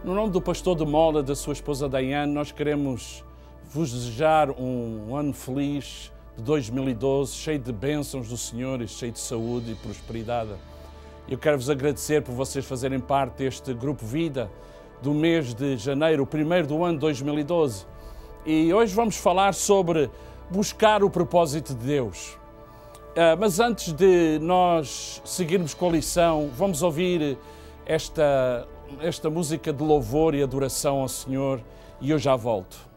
No nome do pastor de Mola, da sua esposa Daiane, nós queremos vos desejar um ano feliz de 2012, cheio de bênçãos do Senhor e cheio de saúde e prosperidade. Eu quero vos agradecer por vocês fazerem parte deste Grupo Vida do mês de janeiro, o primeiro do ano de 2012. E hoje vamos falar sobre buscar o propósito de Deus. Mas antes de nós seguirmos com a lição, vamos ouvir esta música de louvor e adoração ao Senhor e eu já volto.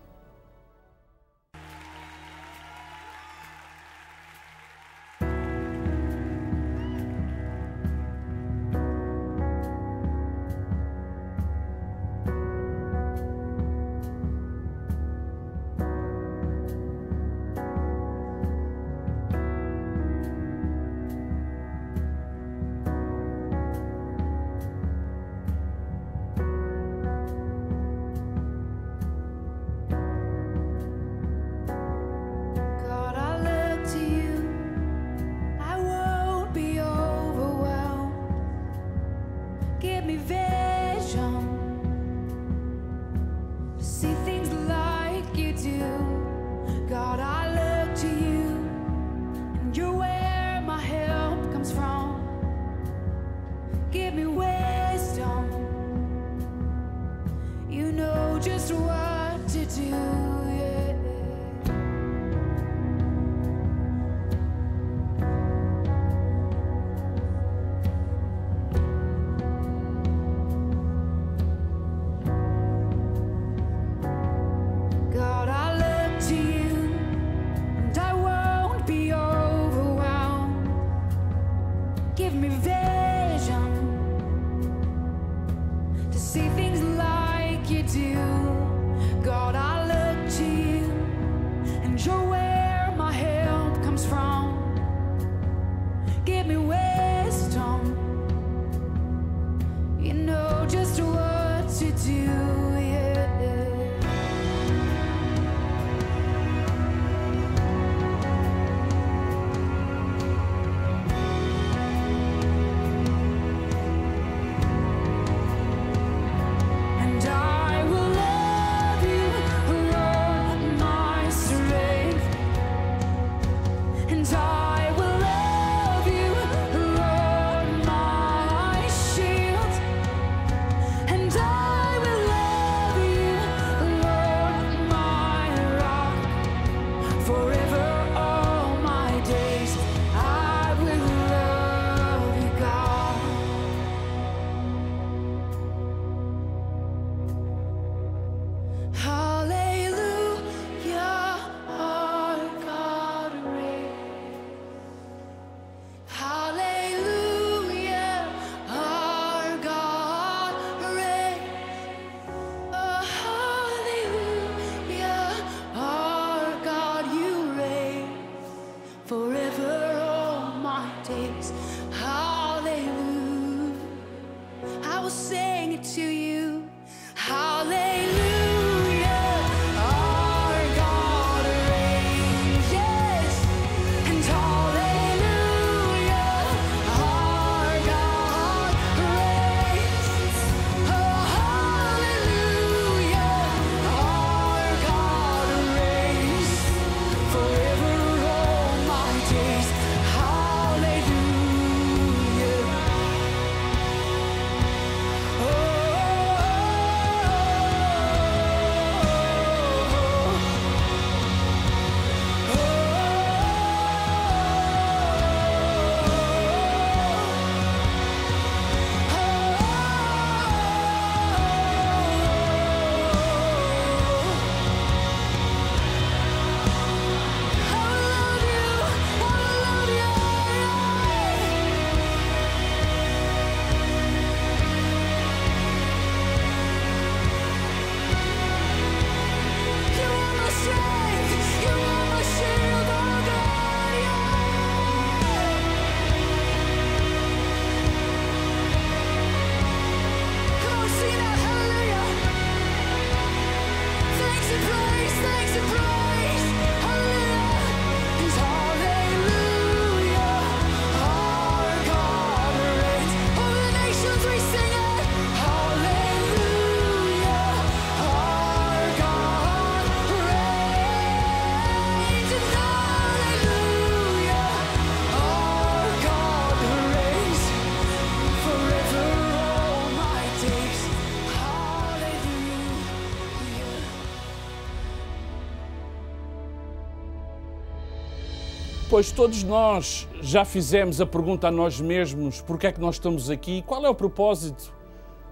Pois todos nós já fizemos a pergunta a nós mesmos, porque é que nós estamos aqui? Qual é o propósito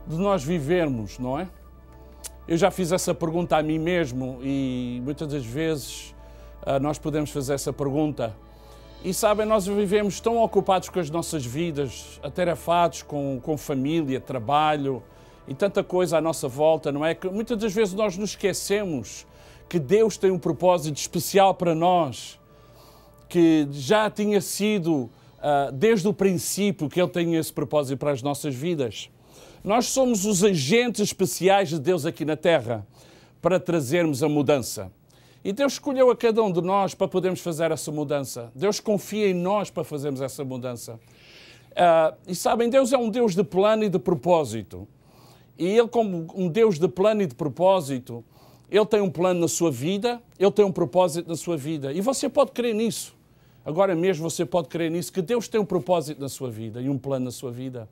de nós vivermos, não é? Eu já fiz essa pergunta a mim mesmo e muitas das vezes nós podemos fazer essa pergunta. E sabem, nós vivemos tão ocupados com as nossas vidas, atarefados com família, trabalho e tanta coisa à nossa volta, não é? Que muitas das vezes nós nos esquecemos que Deus tem um propósito especial para nós, que já tinha sido desde o princípio que Ele tem esse propósito para as nossas vidas. Nós somos os agentes especiais de Deus aqui na Terra para trazermos a mudança. E Deus escolheu a cada um de nós para podermos fazer essa mudança. Deus confia em nós para fazermos essa mudança. E sabem, Deus é um Deus de plano e de propósito. E Ele, como um Deus de plano e de propósito, Ele tem um plano na sua vida, Ele tem um propósito na sua vida. E você pode crer nisso. Agora mesmo você pode crer nisso, que Deus tem um propósito na sua vida e um plano na sua vida.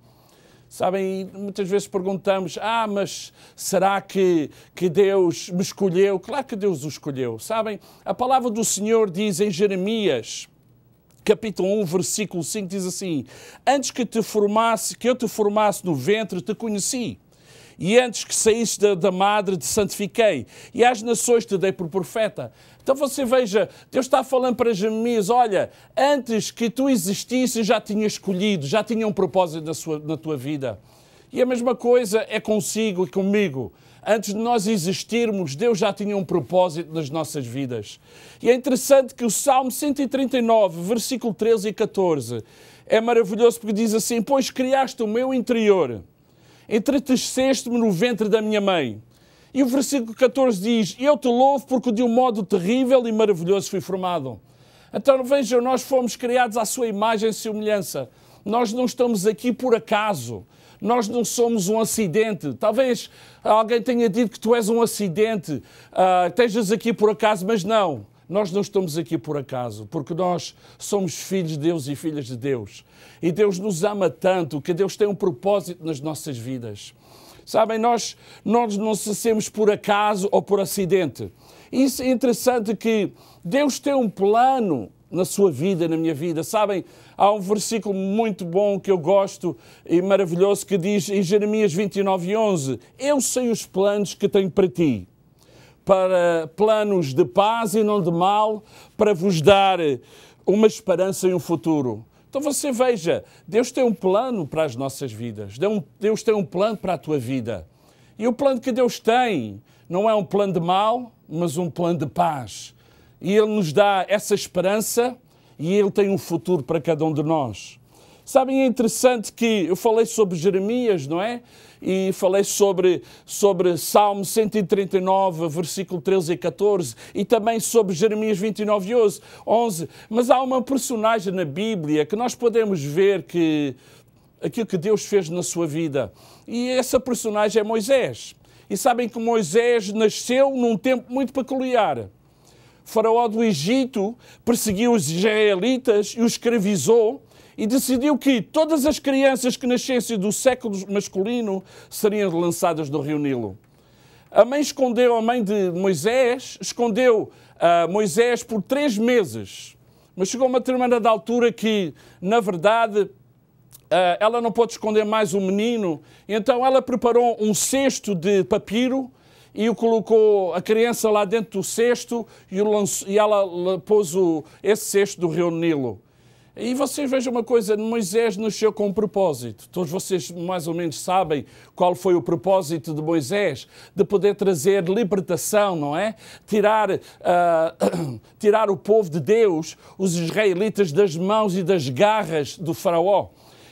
Sabem, muitas vezes perguntamos, mas será que Deus me escolheu? Claro que Deus o escolheu. Sabem, a palavra do Senhor diz em Jeremias, capítulo 1, versículo 5, diz assim: antes que eu te formasse no ventre, te conheci. E antes que saísse da madre, te santifiquei. E às nações te dei por profeta. Então você veja, Deus está falando para Jeremias, olha, antes que tu existisses, já tinha escolhido, já tinha um propósito na tua vida. E a mesma coisa é consigo e comigo. Antes de nós existirmos, Deus já tinha um propósito nas nossas vidas. E é interessante que o Salmo 139, versículo 13 e 14, é maravilhoso porque diz assim: pois criaste o meu interior, entreteceste-me no ventre da minha mãe. E o versículo 14 diz: eu te louvo porque de um modo terrível e maravilhoso fui formado. Então vejam, nós fomos criados à sua imagem e semelhança. Nós não estamos aqui por acaso. Nós não somos um acidente. Talvez alguém tenha dito que tu és um acidente, estejas aqui por acaso, mas não. Nós não estamos aqui por acaso, porque nós somos filhos de Deus e filhas de Deus. E Deus nos ama tanto que Deus tem um propósito nas nossas vidas. Sabem, nós não nascemos por acaso ou por acidente. Isso é interessante, que Deus tem um plano na sua vida, na minha vida. Sabem, há um versículo muito bom que eu gosto e maravilhoso que diz em Jeremias 29:11: eu sei os planos que tenho para ti, para planos de paz e não de mal, para vos dar uma esperança e um futuro. Então você veja, Deus tem um plano para as nossas vidas. Deus tem um plano para a tua vida. E o plano que Deus tem não é um plano de mal, mas um plano de paz. E Ele nos dá essa esperança e Ele tem um futuro para cada um de nós. Sabem, é interessante que eu falei sobre Jeremias, não é? E falei sobre Salmo 139, versículo 13 e 14, e também sobre Jeremias 29:11. Mas há uma personagem na Bíblia que nós podemos ver que aquilo que Deus fez na sua vida. E essa personagem é Moisés. E sabem que Moisés nasceu num tempo muito peculiar. O faraó do Egito perseguiu os israelitas e os escravizou, e decidiu que todas as crianças que nascessem do sexo masculino seriam lançadas no rio Nilo. A mãe de Moisés escondeu Moisés por 3 meses. Mas chegou uma determinada altura que, na verdade, ela não pôde esconder mais o menino. Então ela preparou um cesto de papiro e colocou a criança lá dentro do cesto e ela pôs esse cesto do rio Nilo. E vocês vejam uma coisa, Moisés nasceu com um propósito. Todos vocês mais ou menos sabem qual foi o propósito de Moisés, de poder trazer libertação, não é? Tirar o povo de Deus, os israelitas, das mãos e das garras do faraó.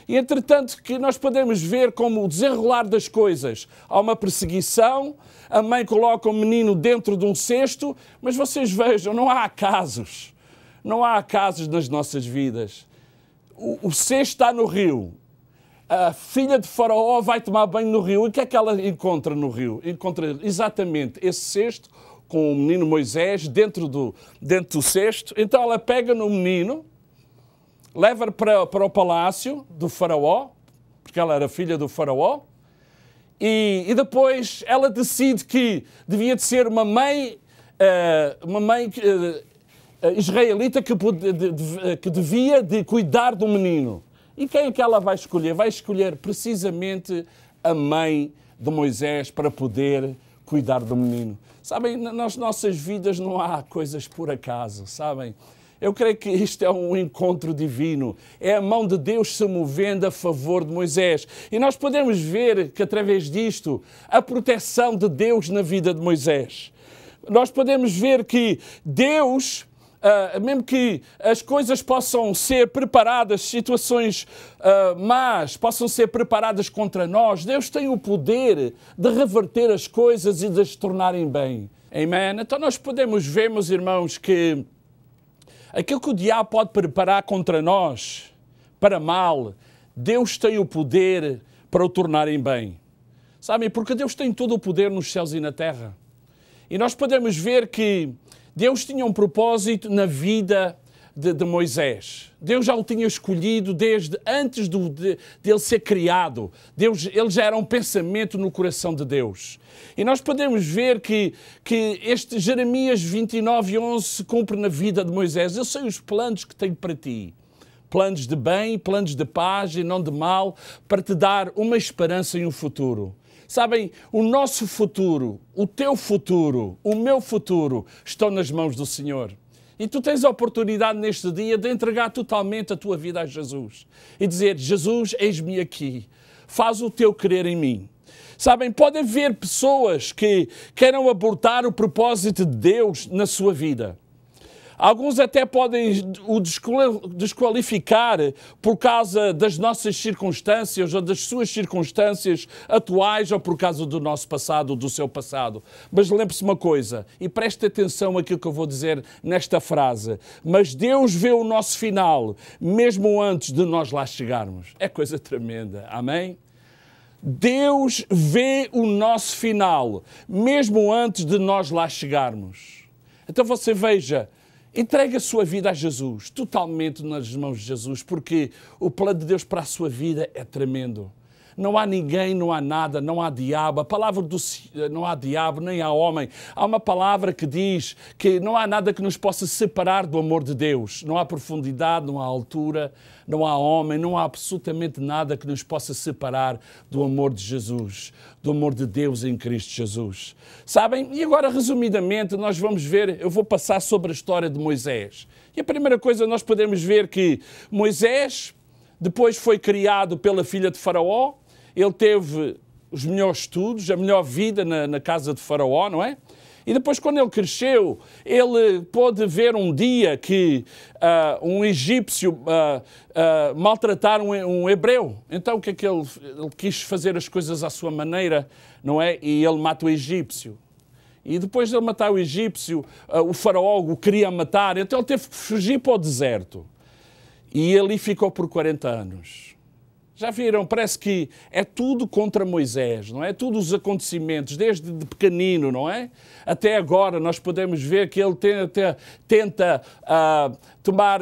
E entretanto que nós podemos ver como o desenrolar das coisas. Há uma perseguição, a mãe coloca o menino dentro de um cesto, mas vocês vejam, não há acasos. Não há acasos nas nossas vidas. O cesto está no rio. A filha de Faraó vai tomar banho no rio. E o que é que ela encontra no rio? Encontra exatamente esse cesto com o menino Moisés dentro do cesto. Então ela pega no menino, leva-o para o palácio do Faraó, porque ela era filha do Faraó, e depois ela decide que devia de ser uma mãe israelita que devia de cuidar do menino. E quem é que ela vai escolher? Vai escolher precisamente a mãe de Moisés para poder cuidar do menino. Sabem, nas nossas vidas não há coisas por acaso, sabem? Eu creio que isto é um encontro divino. É a mão de Deus se movendo a favor de Moisés. E nós podemos ver que, através disto, a proteção de Deus na vida de Moisés. Nós podemos ver que Deus, mesmo que as coisas possam ser preparadas, situações más possam ser preparadas contra nós, Deus tem o poder de reverter as coisas e de as tornarem bem. Amém? Então nós podemos ver, meus irmãos, que aquilo que o diabo pode preparar contra nós, para mal, Deus tem o poder para o tornarem bem. Sabem? Porque Deus tem todo o poder nos céus e na terra. E nós podemos ver que Deus tinha um propósito na vida de Moisés. Deus já o tinha escolhido desde antes dele ser criado. Ele já era um pensamento no coração de Deus. E nós podemos ver que este Jeremias 29:11 se cumpre na vida de Moisés. Eu sei os planos que tenho para ti. Planos de bem, planos de paz e não de mal, para te dar uma esperança e um futuro. Sabem, o nosso futuro, o teu futuro, o meu futuro estão nas mãos do Senhor. E tu tens a oportunidade neste dia de entregar totalmente a tua vida a Jesus. E dizer, Jesus, eis-me aqui. Faz o teu querer em mim. Sabem, pode haver pessoas que queiram abortar o propósito de Deus na sua vida. Alguns até podem o desqualificar por causa das nossas circunstâncias ou das suas circunstâncias atuais ou por causa do nosso passado ou do seu passado. Mas lembre-se uma coisa, e preste atenção àquilo que eu vou dizer nesta frase. Mas Deus vê o nosso final, mesmo antes de nós lá chegarmos. É coisa tremenda, amém? Deus vê o nosso final, mesmo antes de nós lá chegarmos. Então você veja, entregue a sua vida a Jesus, totalmente nas mãos de Jesus, porque o plano de Deus para a sua vida é tremendo. Não há ninguém, não há nada, não há diabo. A palavra não há diabo, nem há homem. Há uma palavra que diz que não há nada que nos possa separar do amor de Deus. Não há profundidade, não há altura, não há homem, não há absolutamente nada que nos possa separar do amor de Jesus, do amor de Deus em Cristo Jesus. Sabem? E agora, resumidamente, nós vamos ver, eu vou passar sobre a história de Moisés. E a primeira coisa, nós podemos ver que Moisés depois foi criado pela filha de Faraó. Ele teve os melhores estudos, a melhor vida na casa de Faraó, não é? E depois, quando ele cresceu, ele pôde ver um dia que um egípcio maltratar um hebreu. Então, o que é que ele quis fazer as coisas à sua maneira, não é? E ele mata o egípcio. E depois de ele matar o egípcio, o Faraó o queria matar, então ele teve que fugir para o deserto. E ali ficou por 40 anos. Já viram? Parece que é tudo contra Moisés, não é? Todos os acontecimentos, desde de pequenino, não é? Até agora nós podemos ver que ele tenta tomar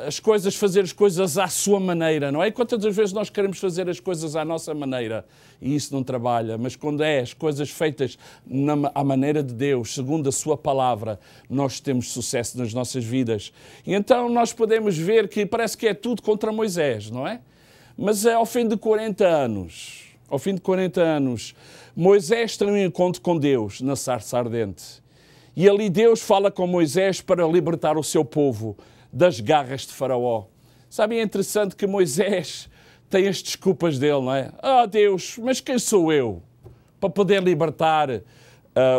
as coisas, fazer as coisas à sua maneira, não é? Quantas vezes nós queremos fazer as coisas à nossa maneira e isso não trabalha, mas quando é as coisas feitas à maneira de Deus, segundo a sua palavra, nós temos sucesso nas nossas vidas. E então nós podemos ver que parece que é tudo contra Moisés, não é? Mas ao fim de 40 anos, Moisés tem um encontro com Deus na sarça ardente. E ali Deus fala com Moisés para libertar o seu povo das garras de Faraó. Sabe, é interessante que Moisés tem as desculpas dele, não é? Ah, Deus, mas quem sou eu para poder libertar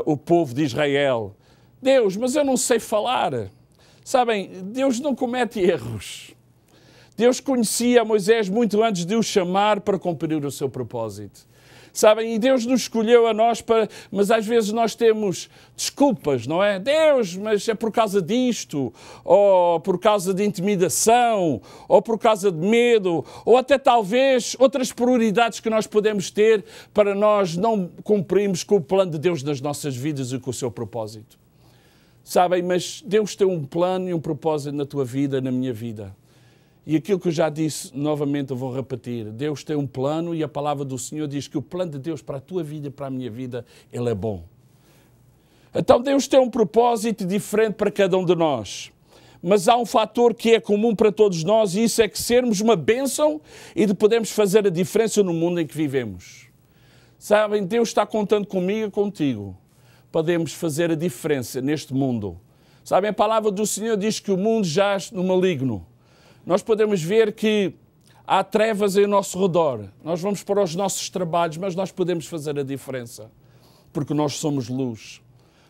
o povo de Israel? Deus, mas eu não sei falar. Sabem, Deus não comete erros. Deus conhecia Moisés muito antes de o chamar para cumprir o seu propósito. Sabem, e Deus nos escolheu a nós mas às vezes nós temos desculpas, não é? Deus, mas é por causa disto, ou por causa de intimidação, ou por causa de medo, ou até talvez outras prioridades que nós podemos ter para nós não cumprirmos com o plano de Deus nas nossas vidas e com o seu propósito. Sabem, mas Deus tem um plano e um propósito na tua vida, na minha vida. E aquilo que eu já disse, novamente eu vou repetir. Deus tem um plano e a palavra do Senhor diz que o plano de Deus para a tua vida e para a minha vida, ele é bom. Então Deus tem um propósito diferente para cada um de nós. Mas há um fator que é comum para todos nós e isso é que sermos uma bênção e de podermos fazer a diferença no mundo em que vivemos. Sabem, Deus está contando comigo e contigo. Podemos fazer a diferença neste mundo. Sabem, a palavra do Senhor diz que o mundo jaz no maligno. Nós podemos ver que há trevas em nosso redor. Nós vamos para os nossos trabalhos, mas nós podemos fazer a diferença. Porque nós somos luz.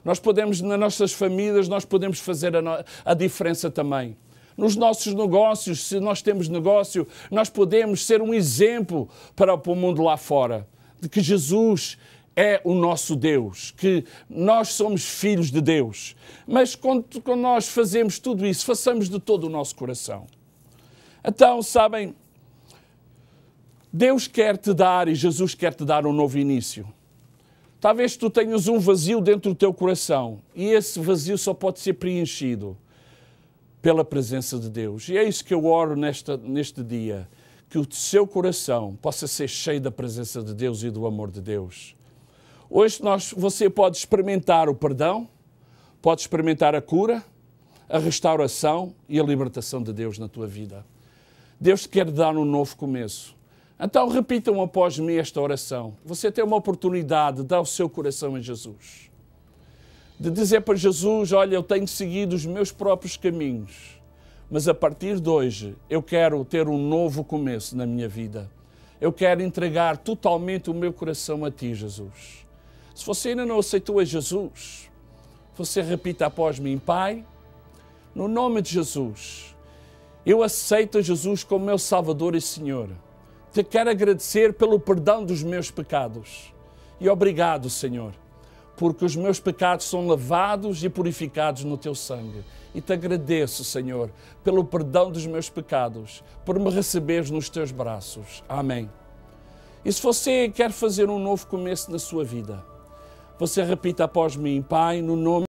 Nós podemos, nas nossas famílias, nós podemos fazer a diferença também. Nos nossos negócios, se nós temos negócio, nós podemos ser um exemplo para o mundo lá fora. De que Jesus é o nosso Deus, que nós somos filhos de Deus. Mas quando nós fazemos tudo isso, façamos de todo o nosso coração. Então, sabem, Deus quer te dar e Jesus quer te dar um novo início. Talvez tu tenhas um vazio dentro do teu coração e esse vazio só pode ser preenchido pela presença de Deus. E é isso que eu oro neste dia, que o seu coração possa ser cheio da presença de Deus e do amor de Deus. Hoje você pode experimentar o perdão, pode experimentar a cura, a restauração e a libertação de Deus na tua vida. Deus te quer dar um novo começo. Então repitam após mim esta oração. Você tem uma oportunidade de dar o seu coração a Jesus. De dizer para Jesus, olha, eu tenho seguido os meus próprios caminhos, mas a partir de hoje eu quero ter um novo começo na minha vida. Eu quero entregar totalmente o meu coração a Ti, Jesus. Se você ainda não aceitou a Jesus, você repita após mim, Pai, no nome de Jesus, eu aceito a Jesus como meu Salvador e Senhor. Te quero agradecer pelo perdão dos meus pecados. E obrigado, Senhor, porque os meus pecados são lavados e purificados no Teu sangue. E te agradeço, Senhor, pelo perdão dos meus pecados, por me receberes nos Teus braços. Amém. E se você quer fazer um novo começo na sua vida, você repita após mim, Pai, no nome